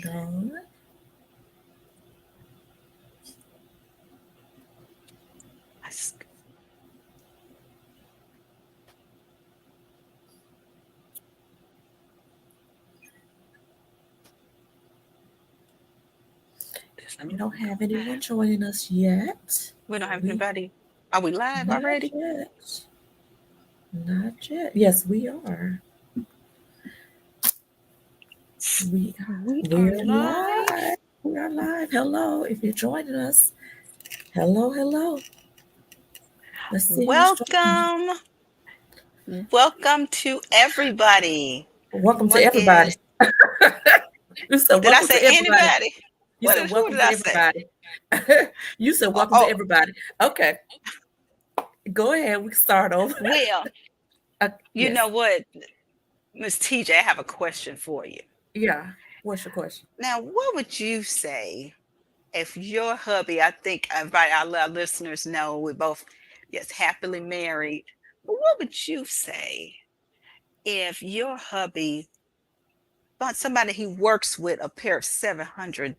on. We don't have anyone joining us yet. We don't have We anybody. Are we live not already? yet. Not yet. Yes, we are. We We are we're live. live. We are live. Hello, if you're joining us. Hello, hello. Let's see who's joining. Welcome. Welcome to everybody. Welcome to What everybody. is, You said did I welcome say to everybody. anybody? You said Who welcome did to I say? everybody. You said Oh, welcome to oh, everybody. Okay, go ahead. We can start over. well, you know Yes. what, Miss TJ, I have a question for you. Yeah. What's your question? Now, what would you say if your hubby, I think everybody, our listeners know we're both, yes, happily married, but what would you say if your hubby bought somebody he works with a pair of $700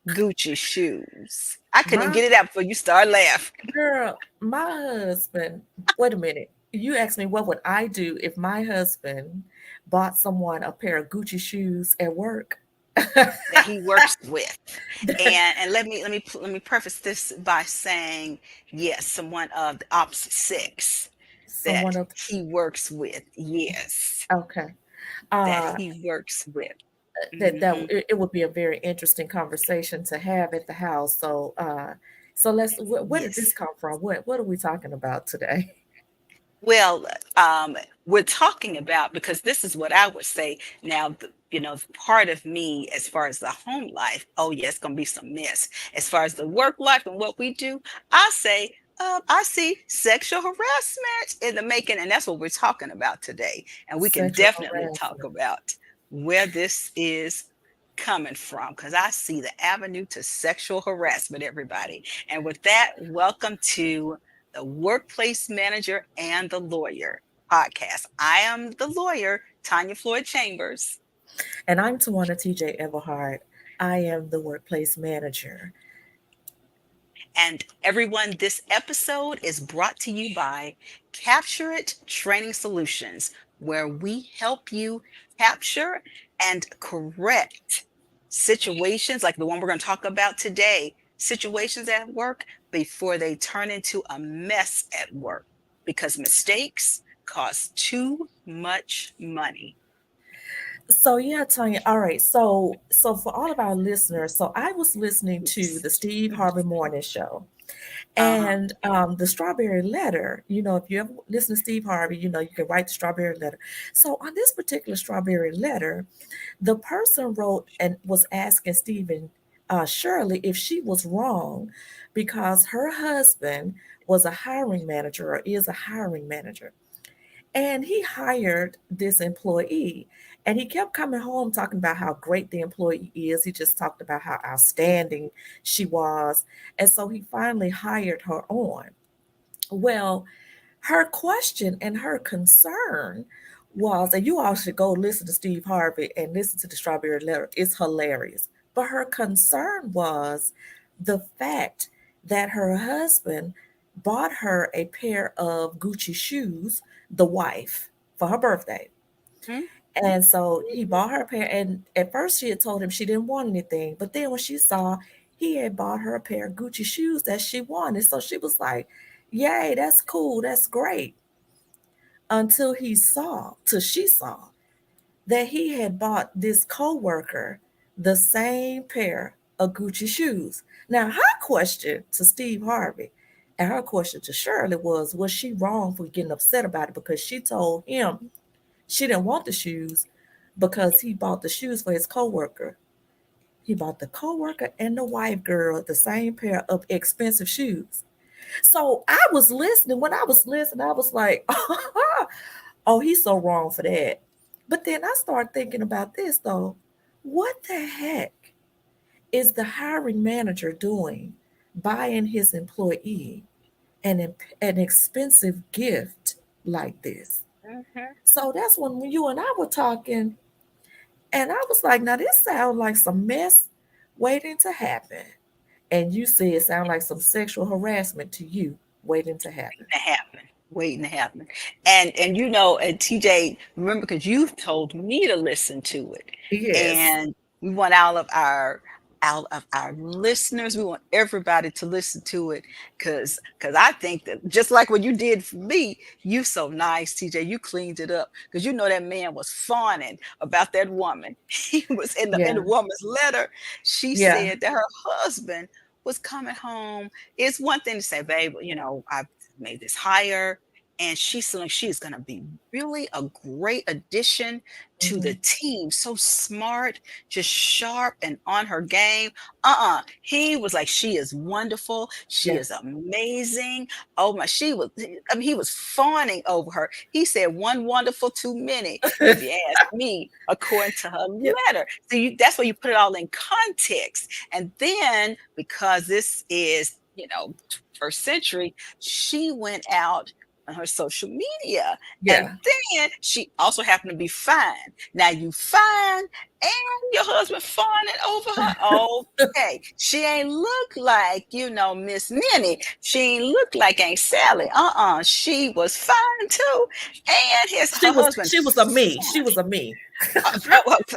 Gucci shoes? I couldn't My get it out before you start laughing. girl, my husband. Wait a minute. You asked me what would I do if my husband bought someone a pair of Gucci shoes at work? That he works with. And let me preface this by saying, yes, someone of the opposite sex Someone that else. he works with. Yes, Okay. that Uh, he works with. that Hmm. it would be a very interesting conversation to have at the house. So let's. Where did this Yes. come from? What are we talking about today? Well, we're talking about, because this is what I would say now, part of me as far as the home life, oh, yeah, it's going to be some mess. As far as the work life and what we do, I say, I see sexual harassment in the making, and that's what we're talking about today. And we can Sexual definitely talk harassment. about where this is coming from, because I see the avenue to sexual harassment, everybody. And with that, welcome to the Workplace Manager and the Lawyer podcast. I am the lawyer, Tanya Floyd Chambers. And I'm Tawana TJ Everhart. I am the workplace manager. And everyone, this episode is brought to you by Capture It Training Solutions, where we help you capture and correct situations like the one we're going to talk about today, situations at work before they turn into a mess at work, because mistakes cost too much money. So yeah, Tanya. All right. So for all of our listeners, so I was listening to Yes. the Steve Mhm. Harvey Morning Show, Uh-huh. and the Strawberry Letter. If you ever listen to Steve Harvey, you can write the Strawberry Letter. So on this particular Strawberry Letter, the person wrote and was asking Stephen Shirley if she was wrong because her husband was a hiring manager or is a hiring manager. And he hired this employee and he kept coming home talking about how great the employee is. He just talked about how outstanding she was. And so he finally hired her on. Well, her question and her concern was, and you all should go listen to Steve Harvey and listen to the Strawberry Letter. It's hilarious. But her concern was the fact that her husband bought her a pair of Gucci shoes, the wife, for her birthday. Mhm. And so he bought her a pair. And at first, she had told him she didn't want anything. But then when she saw he had bought her a pair of Gucci shoes that she wanted, so she was like, yay, that's cool. That's great. Till she saw that he had bought this coworker the same pair of Gucci shoes. Now, her question to Steve Harvey and her question to Shirley was she wrong for getting upset about it because she told him she didn't want the shoes because he bought the shoes for his coworker. He bought the coworker and the wife girl the same pair of expensive shoes. So I was listening. When I was listening, I was like, oh, he's so wrong for that. But then I started thinking about this though. What the heck is the hiring manager doing buying his employee an expensive gift like this? Mhm. So that's when you and I were talking. And I was like, now this sounds like some mess waiting to happen. And you said it sounds like some sexual harassment to you waiting to happen. To happen, waiting to happen. And and TJ, remember, because you told me to listen to it, Yes. and we want all of our listeners, we want everybody to listen to it, because I think that just like what you did for me, you so nice, TJ, you cleaned it up, because that man was fawning about that woman. He was in the Yeah. woman's letter. She Yeah. said that her husband was coming home. It's one thing to say, babe, I made this hire, and she's feeling she is going to be really a great addition to the Hmm. team. So smart, just sharp and on her game. He was like, she is wonderful, she Yeah. is amazing. Oh my, I mean, he was fawning over her. He said one wonderful too many, if you ask me, according to her Yeah. letter. So that's where you put it all in context. And then, because this is, first century, she went out on her social media. And Yeah. then she also happened to be fine. Now you fine and your husband fawning over her. Okay. She ain't look like, Miss Minnie. She ain't look like Aunt Sally. She was fine too. And She her was husband she was a me. She was a me. fine. just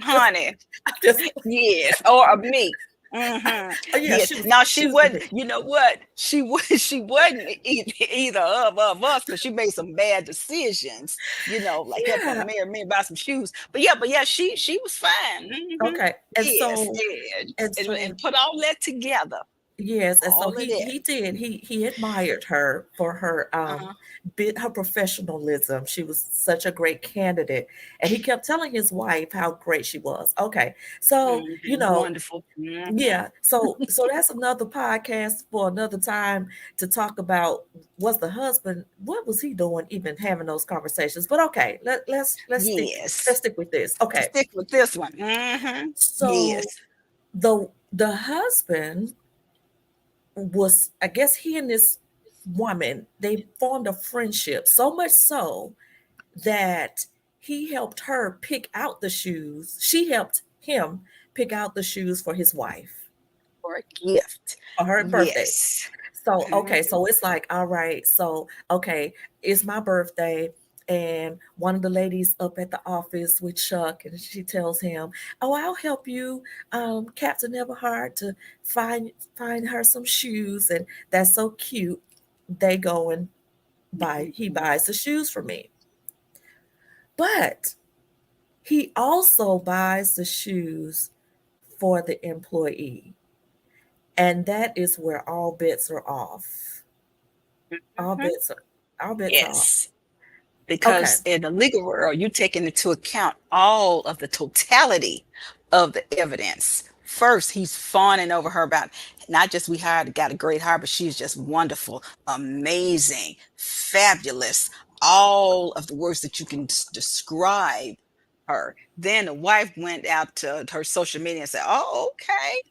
Honey, just yes, or a me. Hmm. yeah, Yes. she was Now she she was a wasn't. me. You know what? She wasn't either of us, because she made some bad decisions. Like helping a Yeah. married man buy some shoes. But yeah, she was fine. Hmm. Okay. Yes, yeah, And and so put all that together, yes, and so all of that. he did. He admired her for her Uh-huh. bit her professionalism. She was such a great candidate. And he kept telling his wife how great she was. Okay. So, Wonderful. Hmm. yeah. So that's another podcast for another time to talk about what's the husband, what was he doing even having those conversations. But okay, let's Yes. stick with this. Okay. Stick with this one. Hmm. So Yes. the husband was, I guess he and this woman, they formed a friendship so much so that he helped her pick out the shoes. She helped him pick out the shoes for his wife For a gift. for her birthday. Yes. So, Mhm. okay, so it's like, all right, so, okay, it's my birthday. And one of the ladies up at the office with Chuck, and she tells him, "Oh, I'll help you, Captain Everhart, to find her some shoes." And that's so cute. They go and he Mhm. buys the shoes for me. But he also buys the shoes for the employee. And that is where all bets are off. All Mhm. bets are all bets are off. Yes. Okay. Because in the legal world, you take into account all of the totality of the evidence. First, he's fawning over her about not just we hired, got a great hire, but she's just wonderful, amazing, fabulous, all of the words that you can describe her. Then the wife went out to her social media and said, "Oh, okay.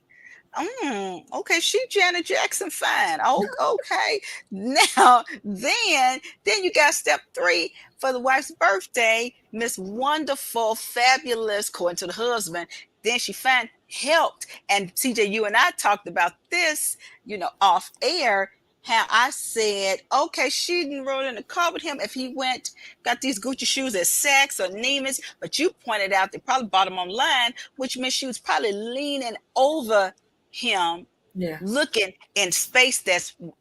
Okay, she Janet Jackson fine. Oh, okay. Now, then you got step three for the wife's birthday, Miss Wonderful, fabulous, according to the husband. Then she fine helped. And CJ, you and I talked about this, off air. How I said, okay, she didn't roll in the car with him if he went, got these Gucci shoes at Saks or Neiman's, but you pointed out they probably bought them online, which means she was probably leaning over him, Yeah. looking in space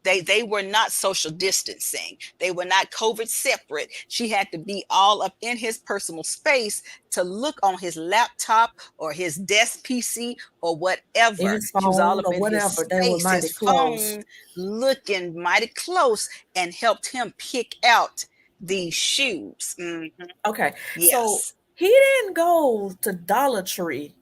they were not social distancing, they were not COVID separate. She had to be all up in his personal space to look on his laptop or his desk PC or In whatever. his She was all phone up or in his whatever, they were space, his mighty close. phone, looking mighty close, and helped him pick out these shoes. Okay. So Yes. he didn't go to Dollar Tree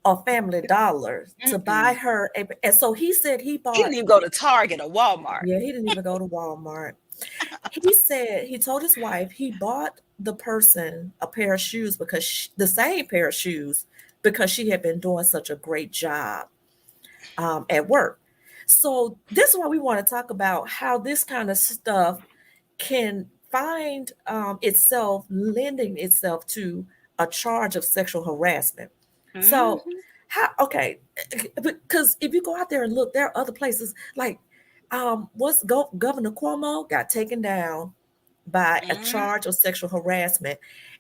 or Family Dollar to buy Mm-mm. her and so he said he He bought, didn't even go to Target or Walmart. yeah, he didn't even go to Walmart. He said he told his wife he bought the person a pair of shoes because the same pair of shoes because she had been doing such a great job at work. So this is why we want to talk about how this kind of stuff can find itself lending itself to a charge of sexual harassment. So, Mhm. how, okay, because if you go out there and look, there are other places like, Governor Cuomo got taken down by a Mhm. charge of sexual harassment.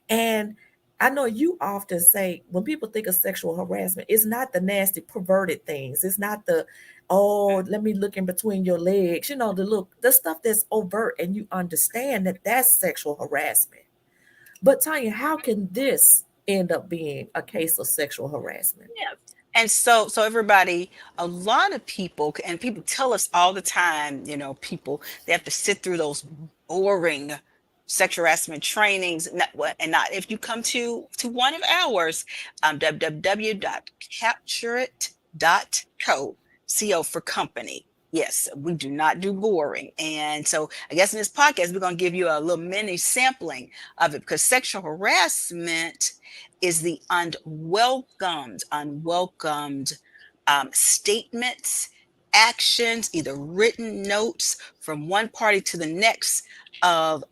And I know you often say when people think of sexual harassment, it's not the nasty, perverted things. It's not the, oh, let me look in between your legs, the stuff that's overt, and you understand that that's sexual harassment. But Tanya, how can this end up being a case of sexual harassment? Yeah. And so everybody, a lot of people, and people tell us all the time, people, they have to sit through those boring sexual harassment trainings. And not if you come to one of ours, www.capturit.co, co for company. Yes, we do not do boring. And so I guess in this podcast, we're going to give you a little mini sampling of it, because sexual harassment is the unwelcomed statements, actions, either written notes from one party to the next of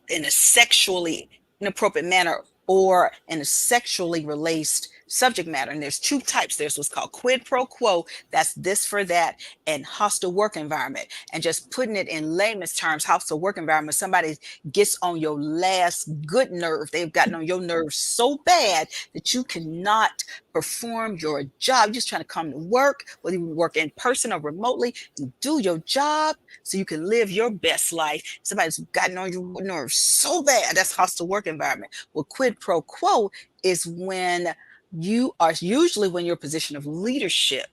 in a sexually inappropriate manner or in a sexually related subject matter. And there's two types. There's what's called quid pro quo, that's this for that, and hostile work environment. And just putting it in layman's terms, hostile work environment, somebody gets on your last good nerve. They've gotten on your nerves so bad that you cannot perform your job. You're just trying to come to work, whether you work in person or remotely, and do your job so you can live your best life. Somebody's gotten on your nerves so bad. That's hostile work environment. Well, quid pro quo is when you are usually when you're a position of leadership,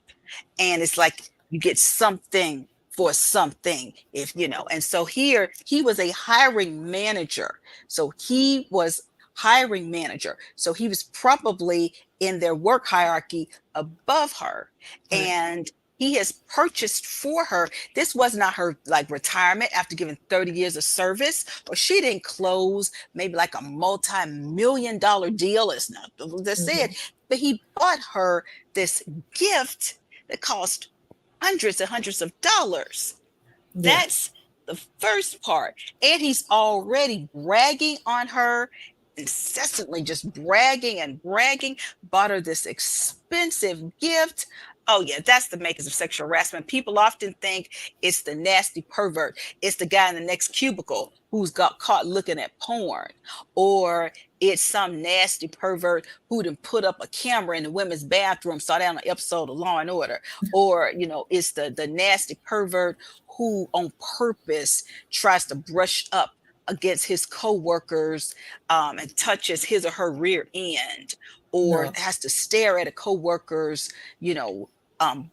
and it's like you get something for something, if you know. And so here he was a hiring manager, so he was hiring manager, so he was probably in their work hierarchy above her, Right. and he has purchased for her. This was not her like retirement after giving 30 years of service, or she didn't close maybe like a multi-million-dollar deal. It's not what they said, Hmm. but he bought her this gift that cost hundreds and hundreds of dollars. Yeah. That's the first part. And he's already bragging on her, incessantly just bragging and bragging, bought her this expensive gift. Oh, yeah, that's the makers of sexual harassment. People often think it's the nasty pervert, it's the guy in the next cubicle who's got caught looking at porn, or it's some nasty pervert who done put up a camera in the women's bathroom, saw that on an episode of Law and Order, or it's the nasty pervert who on purpose tries to brush up against his coworkers, and touches his or her rear end, or No. has to stare at a coworker's, you know,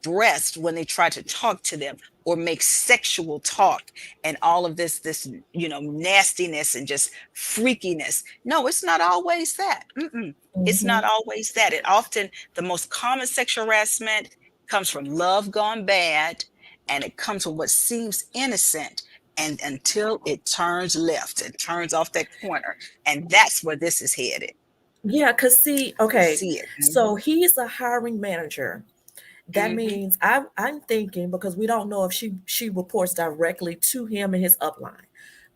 breast when they try to talk to them, or make sexual talk, and all of this nastiness and just freakiness. No, it's not always that. Mm-mm. It's Hmm. not always that. It often, the most common sexual harassment comes from love gone bad, and it comes from what seems innocent, and until it turns left, it turns off that corner, and that's where this is headed. Yeah, because see, I okay, see it. so he's a hiring manager. That Hmm. means I'm thinking, because we don't know if she reports directly to him and his upline,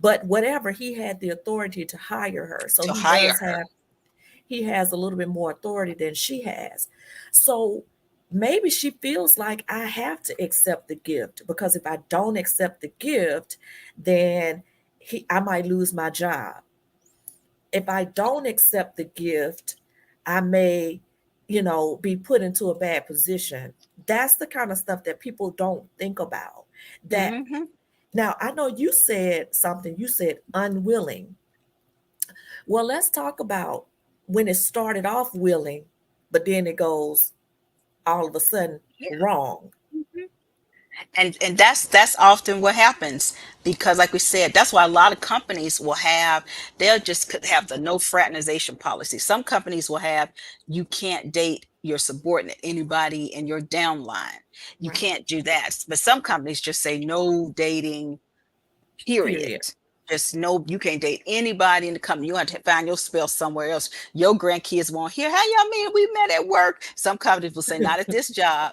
but whatever, he had the authority to hire her, so To hire her. he has a little bit more authority than she has. So maybe she feels like I have to accept the gift, because if I don't accept the gift, then I might lose my job. If I don't accept the gift, I may, be put into a bad position. That's the kind of stuff that people don't think about. That Hmm. now I know you said something, you said unwilling. Well, let's talk about when it started off willing, but then it goes all of a sudden Yeah. wrong. And that's often what happens, because like we said, that's why a lot of companies will have, they'll just have the no fraternization policy. Some companies will have, you can't date your subordinate, anybody in your downline, you Right. can't do that. But some companies just say no dating, period. Period. Just no, you can't date anybody in the company. You have to find your spell somewhere else. Your grandkids won't hear, "Hey, y'all mean we met at work?" Some companies will say, "Not at this job,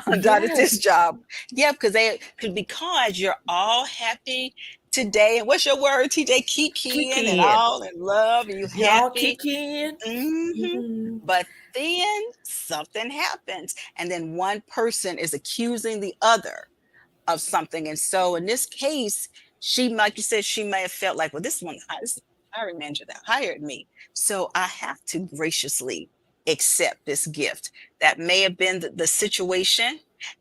not at this Yes. job." Yeah, because because you're all happy today. And what's your word, TJ? Kikiing and Kikiing. all in love and you Y'all happy. kikiing. Hmm. Mhm. But then something happens, and then one person is accusing the other of something. And so in this case, she, like you said, she may have felt like, well, this is the hiring manager that hired me. So I have to graciously accept this gift. That may have been the situation.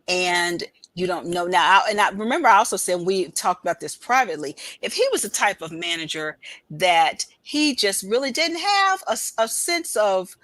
And you don't know now. And I remember I also said, we talked about this privately. If he was the type of manager that he just really didn't have a sense of,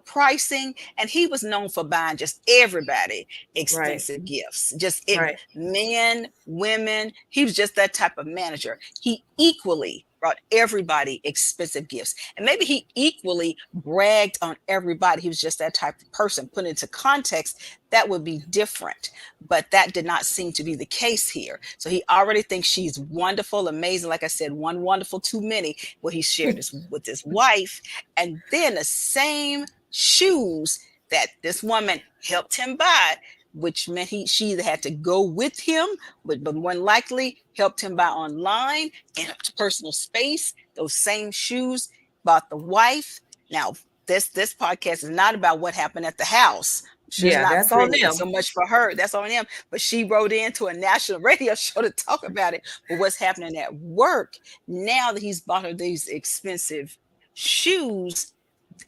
pricing, and he was known for buying just everybody Right, expensive gifts. Just it, right. men, women. He was just that type of manager. He equally brought everybody expensive gifts. And maybe he equally bragged on everybody. He was just that type of person. Put into context, that would be different. But that did not seem to be the case here. So he already thinks she's wonderful, amazing. Like I said, one wonderful too many. Well, he shared this with his wife. And then the same shoes that this woman helped him buy, which meant she either had to go with him, but more than likely helped him buy online in a personal space. Those same shoes bought the wife. Now, this podcast is not about what happened at the house. I'm sure it's Yeah, not that's on pretty, and them. so much for her. That's on him. But she wrote into a national radio show to talk about it. But what's happening at work now that he's bought her these expensive shoes,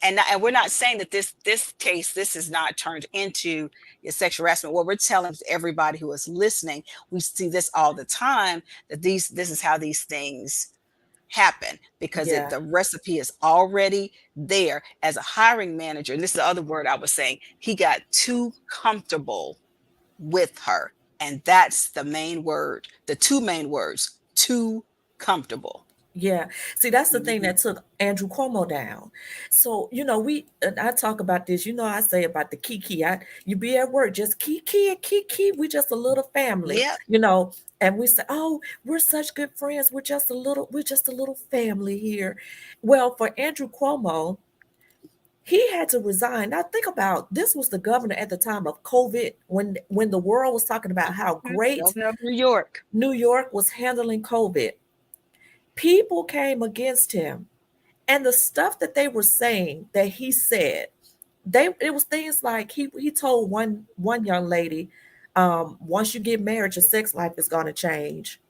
and we're not saying that this case, this is not turned into a sexual harassment. What we're telling everybody who is listening, we see this all the time, that this is how these things happen, because Yeah, the recipe is already there. As a hiring manager, and this is the other word I was saying, he got too comfortable with her. And that's the main word, the two main words: too comfortable. yeah. See, that's the thing Mhm. that took Andrew Cuomo down. So, and I talk about this, I say about the kiki. You be at work, just kiki and kiki. We just a little family, Yeah. and we say, oh, we're such good friends. We're just a little family here. Well, for Andrew Cuomo, he had to resign. Now think about, this was the governor at the time of COVID, when the world was talking about how great Governor of New York. New York was handling COVID. People came against him, and the stuff that they were saying that he said, it was things like he told one young lady, once you get married, your sex life is going to change.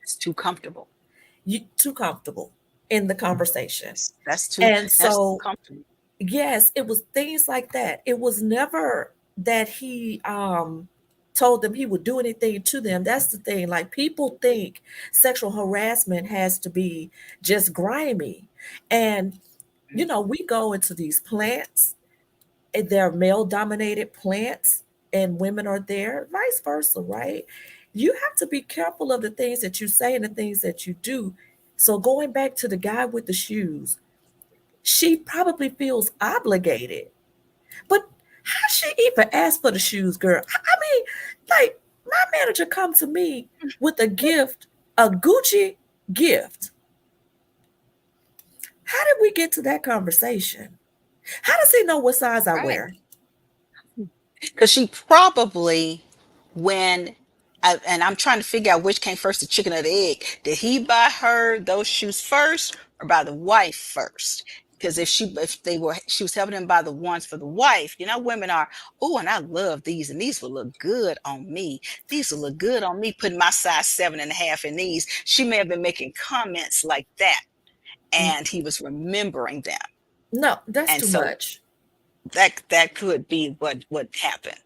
It's too comfortable. You too comfortable in the conversation. That's too And that's too so, comfortable. yes, it was things like that. It was never that he told them he would do anything to them. That's the thing. Like, people think sexual harassment has to be just grimy. And we go into these plants, and they're male dominated plants, and women are there, vice versa, right? You have to be careful of the things that you say and the things that you do. So, going back to the guy with the shoes, she probably feels obligated. But how she even asked for the shoes, girl? I mean, like, my manager come to me with a gift, a Gucci gift. How did we get to that conversation? How does he know what size I Right. wear? Because she probably, when and I'm trying to figure out which came first, the chicken or the egg. Did he buy her those shoes first, or buy the wife first? Because she was helping him buy the ones for the wife. Women are, oh, and I love these, and these will look good on me. These will look good on me, putting my size 7.5 in these. She may have been making comments like that, and he was remembering them. No, that's And too so much. that could be what happened.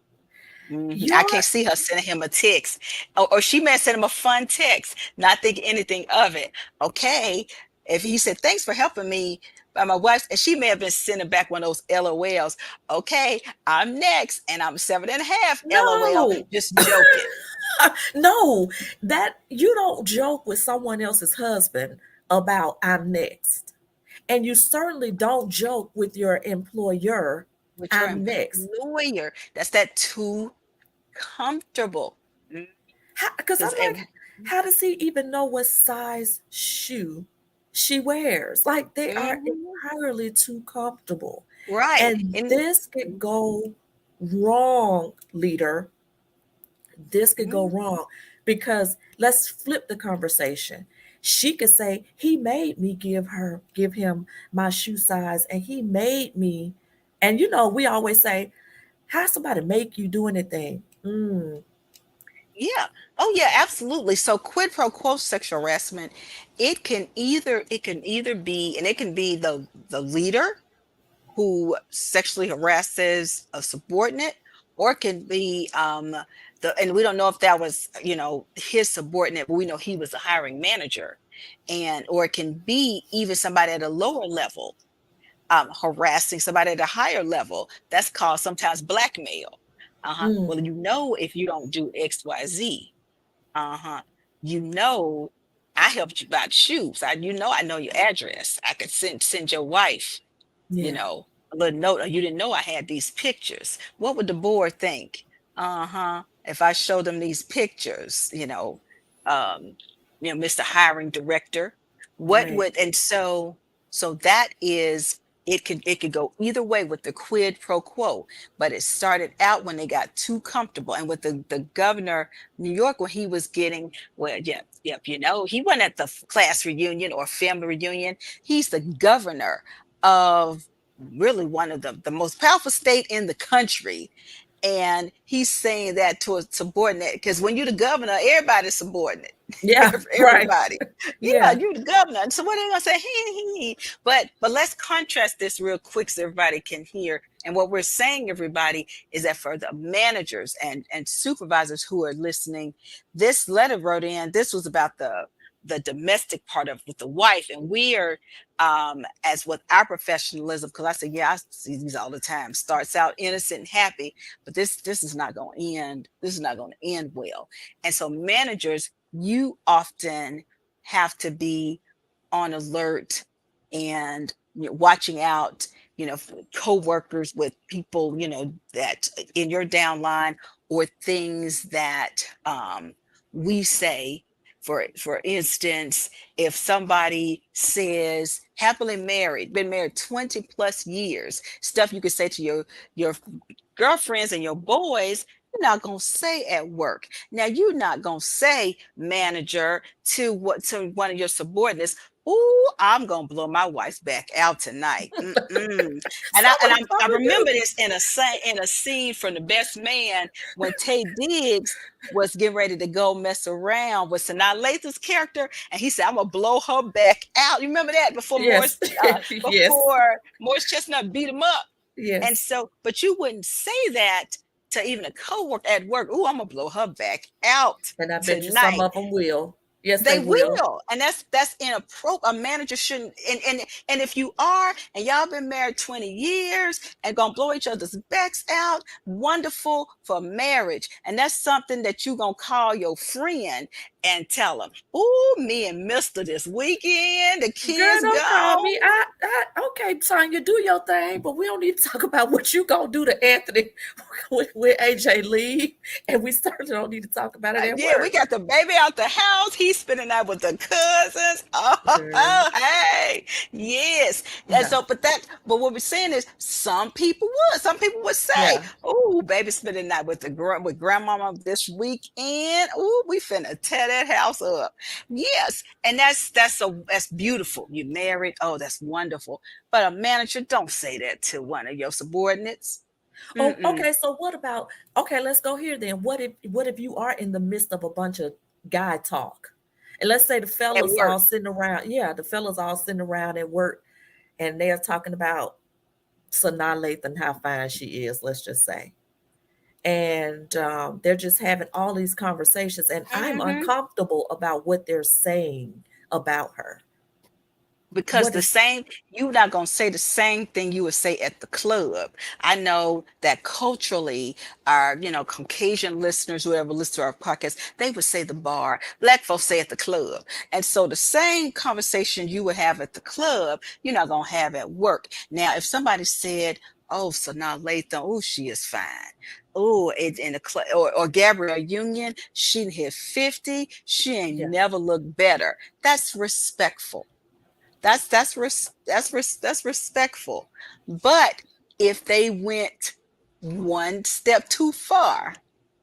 I Your can't see her sending him a text, or she may send him a fun text, not thinking anything of it. Okay, if he said thanks for helping me by my wife, and she may have been sending back one of those LOLs. Okay, I'm next, and I'm 7.5. LOL, No, just joking. no, that you don't joke with someone else's husband about I'm next. And you certainly don't joke with your employer, With your I'm next. employer, that's that too comfortable. Because I'm Because like, how does he even know what size shoe she wears? Like, they are entirely too comfortable. right, And and this could go wrong, leader. This could go mhm, wrong. Because let's flip the conversation. She could say, he made me give him my shoe size, and he made me. And we always say, how somebody make you do anything? Yeah. Oh yeah, absolutely. So quid pro quo sexual harassment, it can either be, and it can be the leader who sexually harasses a subordinate, or it can be and we don't know if that was, his subordinate, but we know he was a hiring manager. And or it can be even somebody at a lower level harassing somebody at a higher level. That's called sometimes blackmail. Mm, Well, if you don't do XYZ, uh-huh, you know, I helped you buy the shoes. I know your address. I could send your wife, you yeah, know, a little note. You didn't know I had these pictures. What would the board think? If I showed them these pictures, um, Mr. Hiring Director, what right. would, and so that is, it could go either way with the quid pro quo. But it started out when they got too comfortable. And with the governor New York, when he was getting, well, yeah, yep, he wasn't at the class reunion or family reunion. He's the governor of really one of the most powerful state in the country. And he's saying that to a subordinate, because when you're the governor, everybody's subordinate. Yeah, right. Everybody. Yeah, Yeah, you're the governor. And so what are they gonna say? He. But let's contrast this real quick so everybody can hear. And what we're saying, everybody, is that for the managers and supervisors who are listening, this letter wrote in, this was about the domestic part of with the wife. And we are, as with our professionalism, because I say, yeah, I see these all the time, starts out innocent and happy, but this is not going to end. This is not going to end well. And so managers, you often have to be on alert and, watching out, for co-workers, with people, that in your downline, or things that we say. For instance, if somebody says happily married, been married 20 plus years, stuff you could say to your girlfriends and your boys, you're not going to say at work. Now, you're not going to say, manager, to one of your subordinates, "Ooh, I'm gonna blow my wife's back out tonight." Mm-mm. And I some and of I, them I probably remember do. this in a scene from The Best Man, when Tay Diggs was getting ready to go mess around with Sanaa Lathan's character, and he said, "I'm gonna blow her back out." You remember that, Yes, yes, before Morris Chestnut beat him up. And yes. so, but you wouldn't say that to even a coworker at work. "Ooh, I'm gonna blow her back out And I bet you some tonight." of them will. Yes, they They will. will, and that's inappropriate. A manager shouldn't. And if you are, and y'all been married 20 years and gonna blow each other's backs out, wonderful for marriage. And that's something that you gonna call your friend and tell them, "Ooh, me and Mister this weekend, the Girl, kids don't call me. gone." Okay, Sonya, do your thing, but we don't need to talk about what you gonna do to Anthony with AJ Lee, and we certainly don't need to talk about it at Yeah, we work. got the baby out the house. He's spending that with the cousins. Girl, Hey, yes. And no, so, but what we're saying is, some people would. Some people would say, yeah, "Oh, baby, spending that with with grandmama this weekend. Oh, we finna tear that house up." Yes, and that's beautiful. You married. Oh, that's wonderful. But a manager, don't say that to one of your subordinates. oh, Mm-mm. okay. So what about? Okay, let's go here then. What if you are in the midst of a bunch of guy talk, and let's say the At fellas work. all sitting around. Yeah, the fellas all sitting around at work, and they're talking about Sanaa Lathan, how fine she is. Let's just say, and they're just having all these conversations, and I'm Mm-hmm. uncomfortable about what they're saying about her. Because What the is same, you're not going to say the same thing you would say at the club. I know that culturally, our, Caucasian listeners, whoever listen to our podcast, they would say the bar. Black folks say at the club. And so the same conversation you would have at the club, you're not going to have at work. Now, if somebody said, "Oh, so now Lathan, oh, she is fine." Oh, in the club, or Gabrielle Union, she hit 50. She ain't Yeah, never looked better. That's respectful. That's respectful. But if they went one step too far,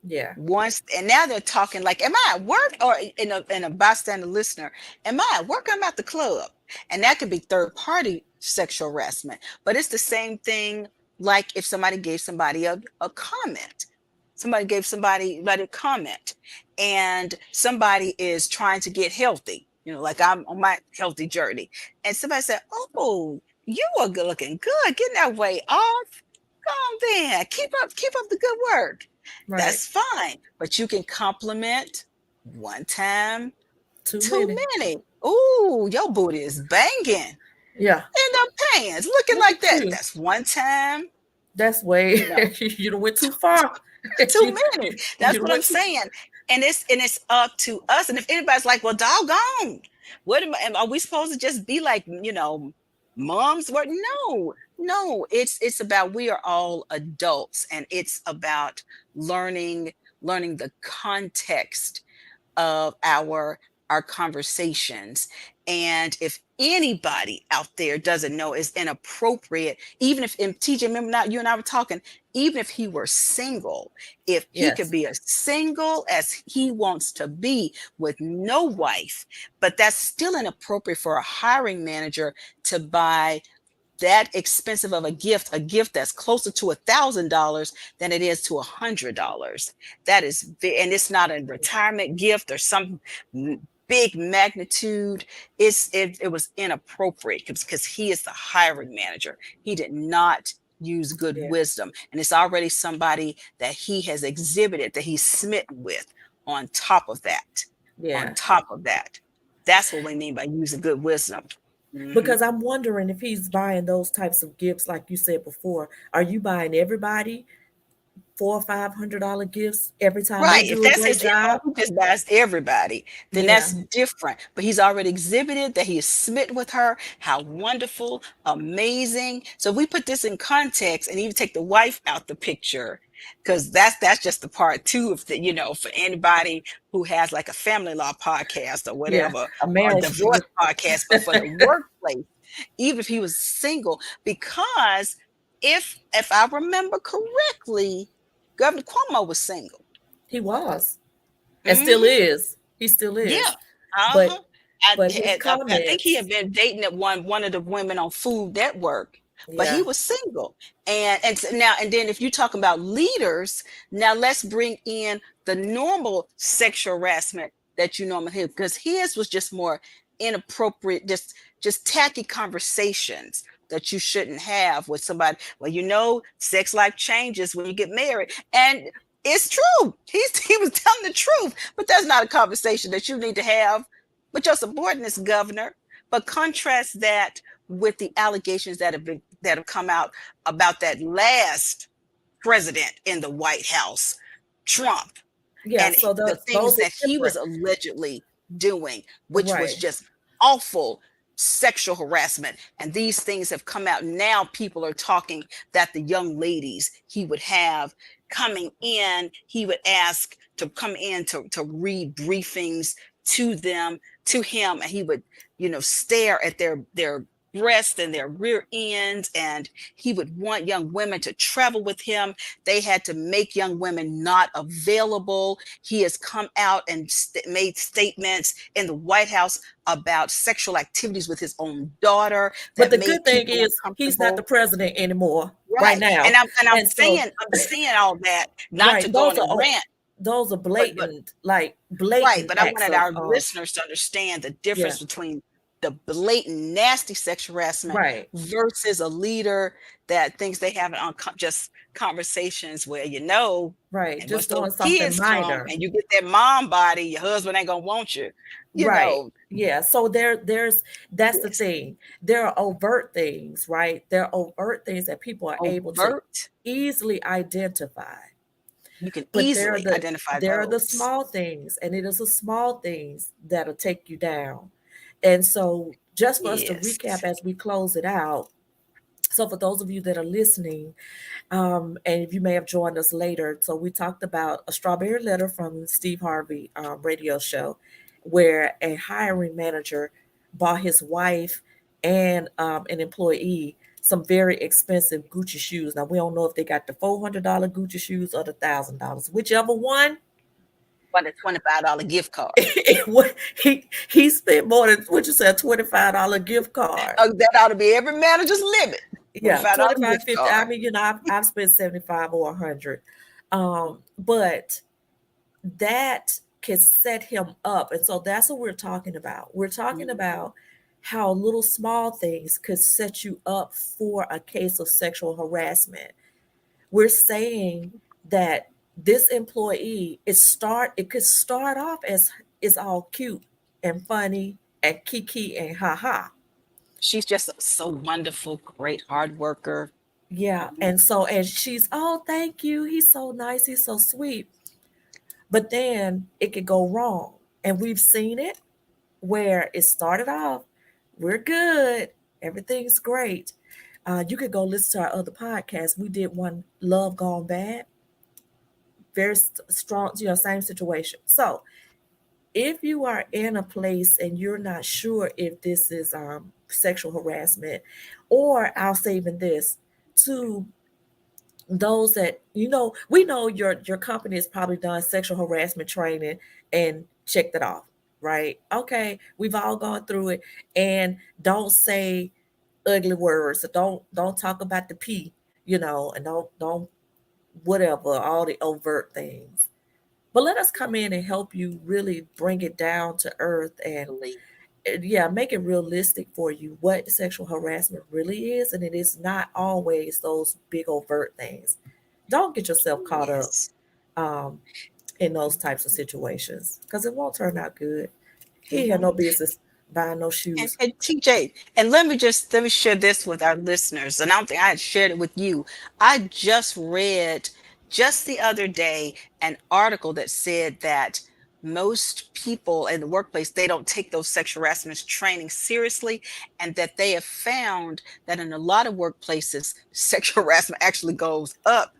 Yeah. Once, and now they're talking like, am I at work, or in a bystander listener, am I at work, I'm at the club? And that could be third party sexual harassment, but it's the same thing. Like if somebody gave somebody a comment, somebody gave somebody like a comment, and somebody is trying to get healthy, like I'm on my healthy journey, and somebody said, oh, you are good looking good, getting that weight off, come then, keep up the good work. Right. That's fine, but you can compliment one time, Too too many. many. Ooh, your booty is banging Yeah. in them pants, looking Look like at that. you. That's one time, That's way you know, you done went too far. too you, many. you That's done what I'm went too. saying. And it's up to us. And if anybody's like, well, doggone, are we supposed to just be like, moms? What? No, no. It's about, we are all adults, and it's about learning learning the context of our conversations. And if anybody out there doesn't know is inappropriate, even if, and TJ, remember, now you and I were talking, even if he were single, if he could Yes. be as single as he wants to be with no wife, but that's still inappropriate for a hiring manager to buy that expensive of a gift that's closer to $1,000 than it is to $100. And it's not a retirement gift or some big magnitude. It was inappropriate because he is the hiring manager. He did not use good Yeah. wisdom, and it's already somebody that he has exhibited that he's smitten with. On top of that, on Yeah. top of that, that's what we mean by using good wisdom. Mhm. Because I'm wondering if he's buying those types of gifts, like you said before, are you buying everybody $400 or $500 gifts every time they Right. If do a that's great his job? MO, he just buys everybody, then Yeah. that's different. But he's already exhibited that he is smitten with her. How wonderful, amazing. So if we put this in context and even take the wife out the picture, because that's just the part two of the, for anybody who has like a family law podcast or Yeah. whatever, A or a marriage. divorce podcast, but for the workplace, even if he was single, because if I remember correctly, Governor Cuomo was single. He was and still Hmm. is. He still Yeah. is. Uh-huh. But but his I think he comments, had been dating at one of the women on Food Network, but he yeah, was single. And then if you're talking about leaders, now let's bring in the normal sexual harassment that you normally hear, because his was just more inappropriate, just tacky conversations that you shouldn't have with somebody. Well, sex life changes when you get married. And it's true. He was telling the truth, but that's not a conversation that you need to have with your subordinates, Governor. But contrast that with the allegations that have come out about that last president in the White House, Trump, yeah. and So the things those are that he was different, allegedly doing, which was right? just awful sexual harassment. And these things have come out. Now people are talking that the young ladies he would have coming in, he would ask to come in to read briefings to them, to him, and he would, stare at their breasts and their rear ends, and he would want young women to travel with him. They had to make young women not available. He has come out and made statements in the White House about sexual activities with his own daughter But that the good made thing people is he's not the uncomfortable. president anymore right Right. And now. I'm And so, saying all that not to right, go on a rant, those are but blatant, like right, blatant but I acts wanted our of listeners to understand the yeah, difference between the blatant, nasty sexual harassment right, versus a leader that thinks they have just conversations where, right. and Just once those doing something kids come minor. and you get that mom body, your husband ain't gonna want you. You Right. know, Yeah. So there's that's the yes, thing. There are overt things, right? There are overt things that people are able to overt. easily identify. You can But easily identify there are the those. small things, and it is the small things that'll take you down. And so just for us to Yes. recap as we close it out. So for those of you that are listening, and if you may have joined us later, so we talked about a strawberry letter from Steve Harvey radio show, where a hiring manager bought his wife and an employee some very expensive Gucci shoes. Now we don't know if they got the $400 Gucci shoes or the $1,000, whichever one. But a $25 gift card. He spent more than what you said, $25 gift card. That ought to be every manager's limit. Yeah, $25 25, gift 50. I card. mean, I've spent 75 or 100. But that can set him up. And so that's what we're talking about. We're talking Mhm. about how little small things could set you up for a case of sexual harassment. We're saying that this employee it could start off as it's all cute and funny and kiki and haha. She's just so wonderful, great hard worker. Yeah. And so and she's, oh, thank you. He's so nice, he's so sweet. But then it could go wrong. And we've seen it where it started off, we're good, everything's great. You could go listen to our other podcast. We did one, Love Gone Bad, very strong, same situation. So if you are in a place and you're not sure if this is sexual harassment, or I'll say even this, to those that we know your company has probably done sexual harassment training and checked it off, right? Okay, we've all gone through it. And don't say ugly words, so don't talk about the p, and don't whatever, all the overt things. But let us come in and help you really bring it down to earth, and Really. yeah, make it realistic for you what sexual harassment really is. And it is not always those big overt things. Don't get yourself caught up Yes. um, in those types of situations, because it won't turn out good. He had Mhm. no business buying no And, shoes. and TJ, and let me share this with our listeners. And I don't think I had shared it with you. I just read just the other day an article that said that most people in the workplace, they don't take those sexual harassment training seriously, and that they have found that in a lot of workplaces sexual harassment actually goes up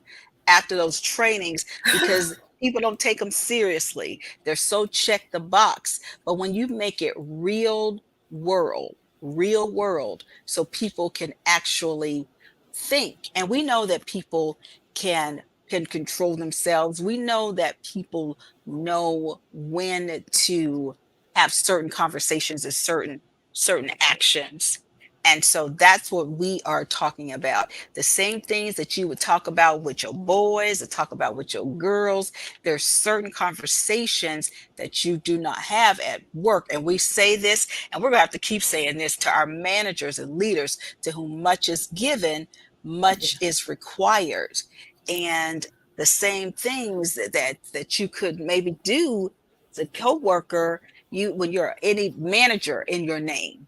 after those trainings because people don't take them seriously. They're so check the box. But when you make it world, real world, so people can actually think. And we know that people can can control themselves. We know that people know when to have certain conversations and certain actions. And so that's what we are talking about. The same things that you would talk about with your boys, to talk about with your girls. There's certain conversations that you do not have at work. And we say this, and we're going to have to keep saying this to our managers and leaders, to whom much is given, Yeah. much is required. And the same things that you could maybe do as a coworker, you when you're any manager in your name,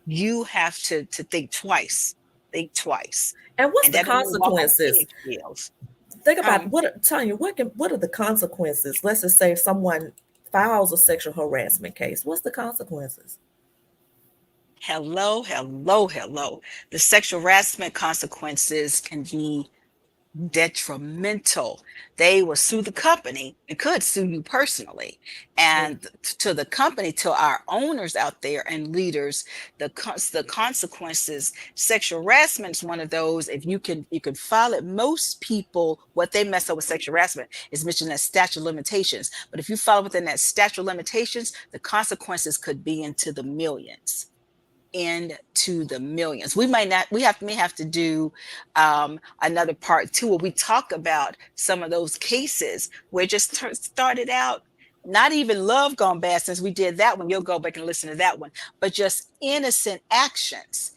you have to think twice, And what's and the that don't mean walk on consequences? eggshells. Think about Um, what, Tanya, what are the consequences? Let's just say if someone files a sexual harassment case. What's the consequences? hello, hello, hello. The sexual harassment consequences can be detrimental. They will sue the company and could sue you personally. Yeah. And to the company, to our owners out there and leaders, the consequences. Sexual harassment is one of those. If you can file it. Most people, what they mess up with sexual harassment is mentioned as statute of limitations. But if you file within that statute of limitations, the consequences could be into the millions, into the millions. We might not, we have may have to do another part two where we talk about some of those cases where it just started out not even love gone bad, since we did that one. You'll go back and listen to that one. But just Yeah. innocent actions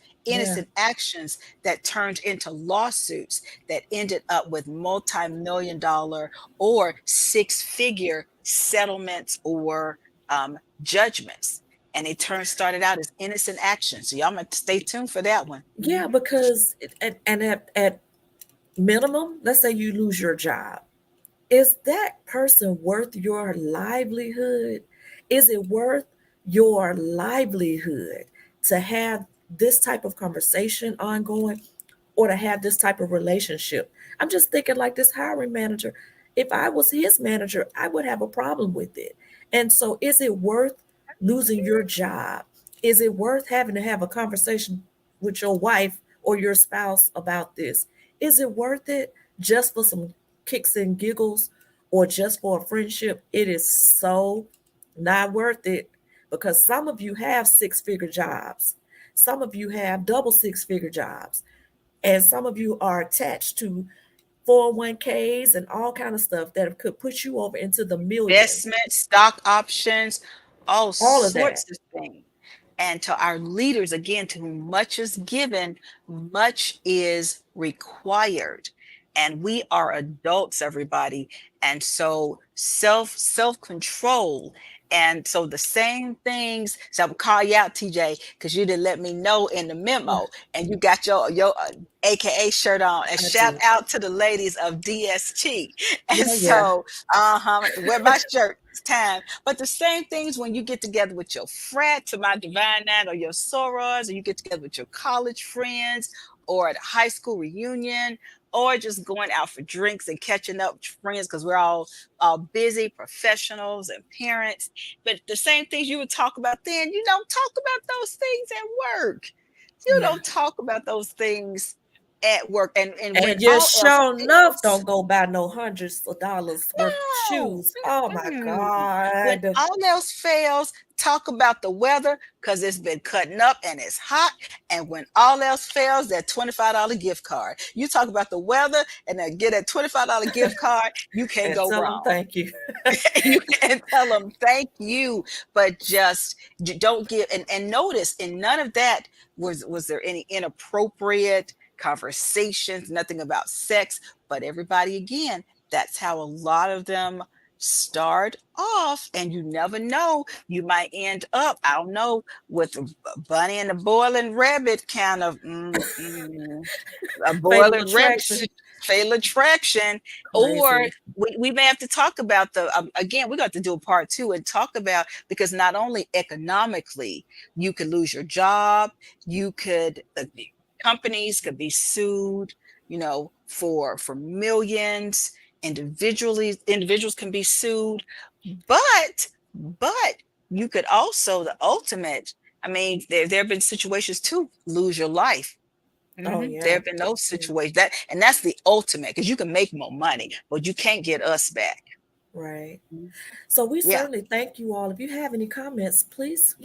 that turned into lawsuits that ended up with multi-million dollar or six-figure settlements or judgments, and they started out as innocent actions. So y'all might stay tuned for that one. Yeah, because and at minimum, let's say you lose your job. Is that person worth your livelihood? Is it worth your livelihood to have this type of conversation ongoing, or to have this type of relationship? I'm just thinking like this hiring manager. If I was his manager, I would have a problem with it. And so, is it worth losing your job? Is it worth having to have a conversation with your wife or your spouse about this? Is it worth it just for some kicks and giggles or just for a friendship? It is so not worth it because some of you have six-figure jobs. Some of you have double six-figure jobs. And some of you are attached to 401ks and all kind of stuff that could put you over into the millions. Investment, stock options, all All of that. sorts of things. And to our leaders, again, to whom much is given, much is required. And we are adults, everybody. And so self control. And so the same things. So I would call you out, TJ, because you didn't let me know in the memo, and you got your AKA shirt on. And I shout do. out to the ladies of DST. And Yeah, yeah. so, wear my shirt. It's time. But the same things when you get together with your frat, to my Divine Nine, or your sorors, or you get together with your college friends, or at a high school reunion, or just going out for drinks and catching up with friends because we're all busy professionals and parents. But the same things you would talk about then, you don't talk about those things at work. You Yeah. don't talk about those things at work. And when And you all else sure enough fails, don't go buy no hundreds of dollars worth of no. shoes. Oh my Mm-mm. When God. all else fails, talk about the weather because it's been cutting up and it's hot. And when all else fails, that $25 gift card. You talk about the weather and then get a $25 gift card, you can't And go tell them wrong. thank you. You can tell them thank you, but just don't give. And notice, in none of that was there any inappropriate conversations, nothing about sex. But everybody, again, that's how a lot of them start off, and you never know, you might end up, I don't know, with a bunny and the boiling rabbit kind of a Fatal boiling rabbit attraction. fatal attraction. Or Crazy. we may have to talk about the again, we got to do a part two and talk about, because not only economically you could lose your job, you could companies could be sued, for millions. Individuals can be sued, but you could also, the ultimate, I mean, there have been situations to lose your life. Oh There yeah. have been those Yeah. situations, and that's the ultimate, because you can make more money, but you can't get us back. Right. Mhm. So we Yeah. certainly thank you all. If you have any comments, please,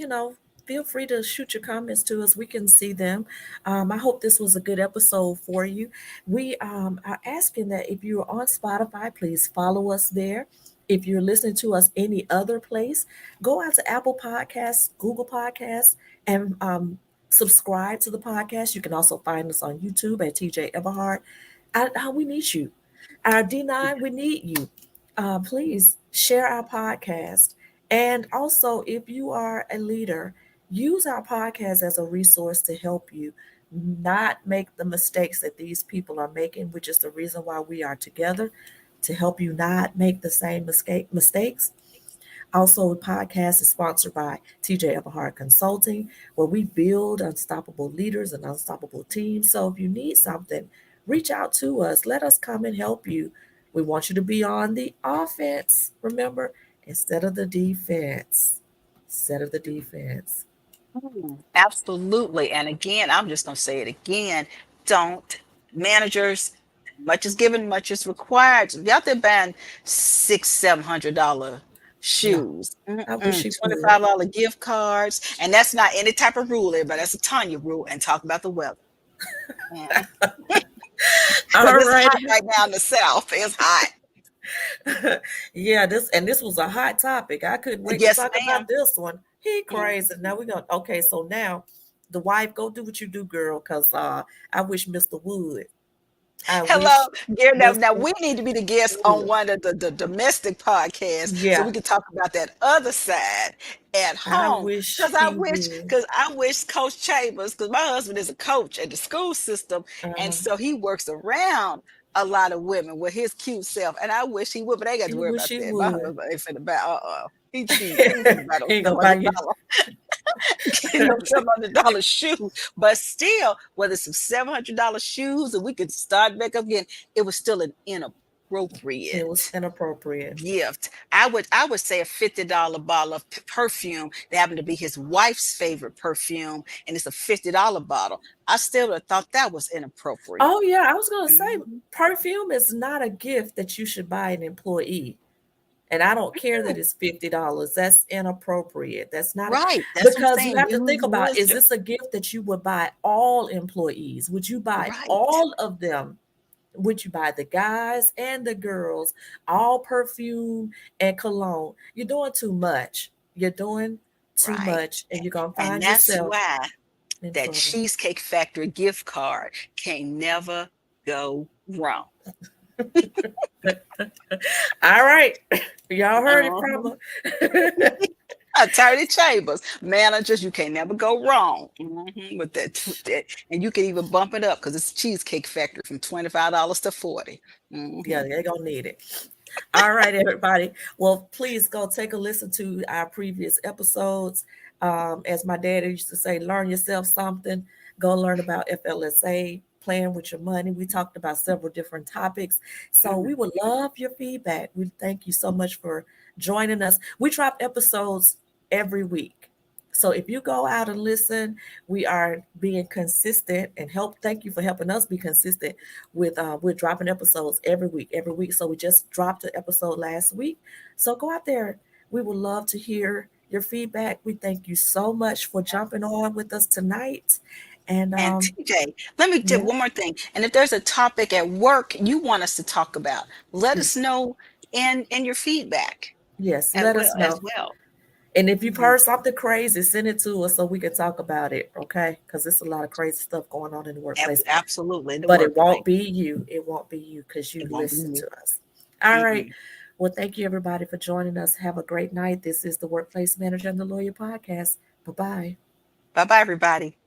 feel free to shoot your comments to us. We can see them. I hope this was a good episode for you. We are asking that if you're on Spotify, please follow us there. If you're listening to us any other place, go out to Apple Podcasts, Google Podcasts, and subscribe to the podcast. You can also find us on YouTube at TJ Everhart. We need you. Our D9, we need you. Please share our podcast. And also, if you are a leader, use our podcast as a resource to help you not make the mistakes that these people are making, which is the reason why we are together to help you not make the same mistakes. Also, the podcast is sponsored by TJ Everhart Consulting, where we build unstoppable leaders and unstoppable teams. So if you need something, reach out to us. Let us come and help you. We want you to be on the offense, remember, instead of the defense. Instead of the defense. Absolutely. And again, I'm just going to say it again. Don't Managers, much is given, much is required. So if you're out there buying $700 Yeah, shoes, I wish he would. $25 gift cards, and that's not any type of rule, everybody. That's a Tanya rule. And talk about the weather. Because All it's right. hot right now in the South. It's hot. Yeah, this was a hot topic. I couldn't wait to Yes, talk about ma'am. this one. He Mm. crazy. Now we're gonna okay, so now the wife go do what you do, girl, because I wish Mr. Wood. I Hello, wish Gary. Now Mr. we need to be the guest on Wood. one of the domestic podcasts so Yeah, we can talk about that other side at I home. wish he would. Because I wish Coach Chambers, because my husband is a coach at the school system, and Uh, so he works around a lot of women with his cute self, and I wish he would, but I ain't got to he worry wish about he that. My would. husband ain't finna buy. He cheap. He ain't finna buy those He ain't gonna seven buy hundred you. dollars. Getting them $700 shoe, but still, whether it's some $700 shoes and we could start back up again, it was still an inappropriate It was inappropriate inappropriate. gift. I would say a $50 bottle of perfume that happened to be his wife's favorite perfume, and it's a $50 bottle. I still would have thought that was inappropriate. Oh yeah, I was gonna say Mhm. perfume is not a gift that you should buy an employee. And I don't care that it's $50. That's inappropriate. That's not a, Right. That's what I'm because you saying. have to Use think about, is wisdom. this a gift that you would buy all employees? Would you buy Right. all of them? Would you buy the guys and the girls all perfume and cologne? You're doing too much. You're doing too Right. much, and you're gonna And find that's yourself why in that trouble. Cheesecake Factory gift card can never go wrong. All right. Y'all heard it from Uh-huh. her. Attorney Chambers, managers, you can never go wrong with and you can even bump it up because it's Cheesecake Factory from $25 to 40. Yeah, Hmm. they're gonna need it. All right, everybody. Well, please go take a listen to our previous episodes. As my daddy used to say, learn yourself something. Go learn about FLSA, playing with your money. We talked about several different topics. So we Hmm. would love your feedback. We thank you so much for joining us. We drop episodes every week. So if you go out and listen, we are being consistent and help. Thank you for helping us be consistent with we're dropping episodes every week. So we just dropped an episode last week. So go out there. We would love to hear your feedback. We thank you so much for jumping on with us tonight. And And TJ, let me do yeah, one more thing. And if there's a topic at work you want us to talk about, let us know in your feedback yes, as let well us as know. well. And if you've Mhm. heard something crazy, send it to us so we can talk about it, okay? Because there's a lot of crazy stuff going on in the workplace. Absolutely, in the But it won't workplace. be you. It won't be you because you It won't be listen you. to us. All right. Mm-mm. Well, thank you everybody for joining us. Have a great night. This is the Workplace Manager and the Lawyer podcast. Bye bye. Bye bye, everybody.